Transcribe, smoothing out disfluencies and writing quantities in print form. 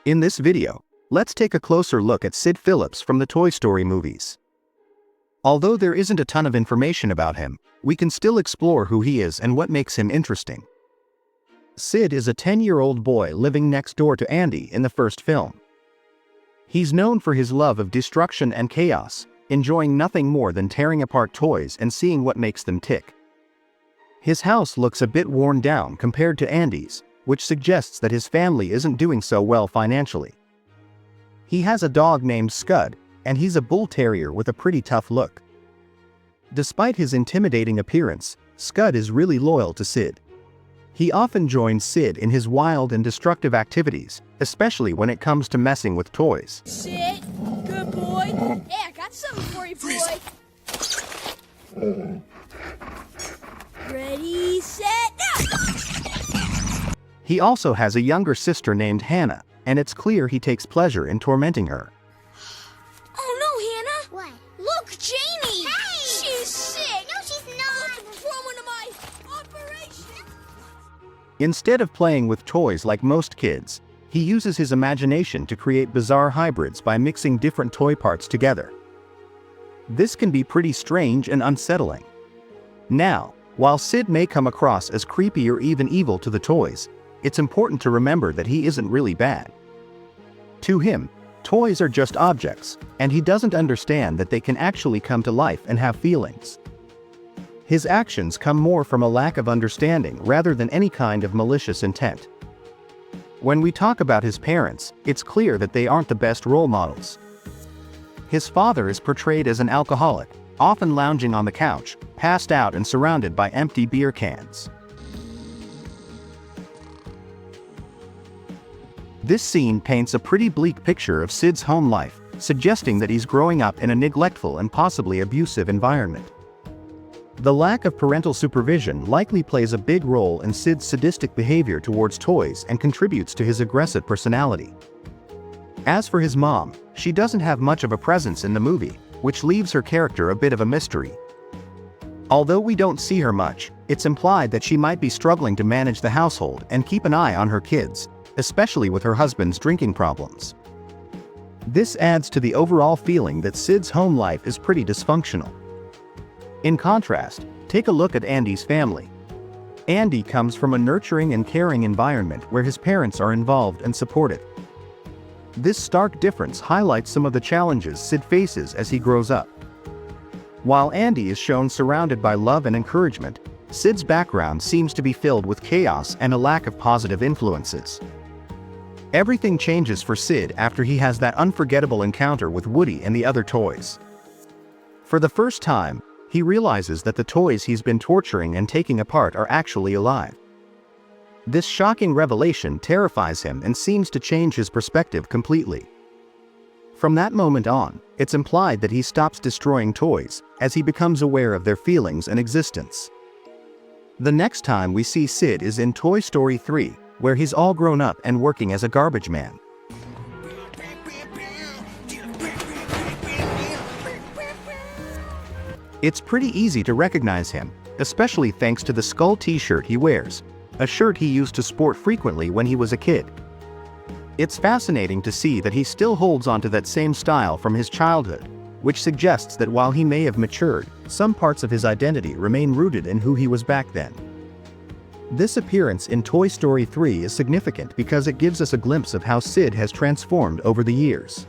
In this video, let's take a closer look at Sid Phillips from the Toy Story movies. Although there isn't a ton of information about him, we can still explore who he is and what makes him interesting. Sid is a 10-year-old boy living next door to Andy in the first film. He's known for his love of destruction and chaos, enjoying nothing more than tearing apart toys and seeing what makes them tick. His house looks a bit worn down compared to Andy's, which suggests that his family isn't doing so well financially. He has a dog named Scud, and he's a bull terrier with a pretty tough look. Despite his intimidating appearance, Scud is really loyal to Sid. He often joins Sid in his wild and destructive activities, especially when it comes to messing with toys. Sit, good boy. Hey, I got something for you, boy. Ready, set, now! He also has a younger sister named Hannah, and it's clear he takes pleasure in tormenting her. Oh no, Hannah! What? Look, Jamie! Hey! She's sick! No, she's I not. have to perform one of my operations! Instead of playing with toys like most kids, he uses his imagination to create bizarre hybrids by mixing different toy parts together. This can be pretty strange and unsettling. Now, while Sid may come across as creepy or even evil to the toys, it's important to remember that he isn't really bad. To him, toys are just objects, and he doesn't understand that they can actually come to life and have feelings. His actions come more from a lack of understanding rather than any kind of malicious intent. When we talk about his parents, it's clear that they aren't the best role models. His father is portrayed as an alcoholic, often lounging on the couch, passed out and surrounded by empty beer cans. This scene paints a pretty bleak picture of Sid's home life, suggesting that he's growing up in a neglectful and possibly abusive environment. The lack of parental supervision likely plays a big role in Sid's sadistic behavior towards toys and contributes to his aggressive personality. As for his mom, she doesn't have much of a presence in the movie, which leaves her character a bit of a mystery. Although we don't see her much, it's implied that she might be struggling to manage the household and keep an eye on her kids, especially with her husband's drinking problems. This adds to the overall feeling that Sid's home life is pretty dysfunctional. In contrast, take a look at Andy's family. Andy comes from a nurturing and caring environment where his parents are involved and supportive. This stark difference highlights some of the challenges Sid faces as he grows up. While Andy is shown surrounded by love and encouragement, Sid's background seems to be filled with chaos and a lack of positive influences. Everything changes for Sid after he has that unforgettable encounter with Woody and the other toys. For the first time, he realizes that the toys he's been torturing and taking apart are actually alive. This shocking revelation terrifies him and seems to change his perspective completely. From that moment on, it's implied that he stops destroying toys, as he becomes aware of their feelings and existence. The next time we see Sid is in Toy Story 3, where he's all grown up and working as a garbage man. It's pretty easy to recognize him, especially thanks to the skull t-shirt he wears, a shirt he used to sport frequently when he was a kid. It's fascinating to see that he still holds onto that same style from his childhood, which suggests that while he may have matured, some parts of his identity remain rooted in who he was back then. This appearance in Toy Story 3 is significant because it gives us a glimpse of how Sid has transformed over the years.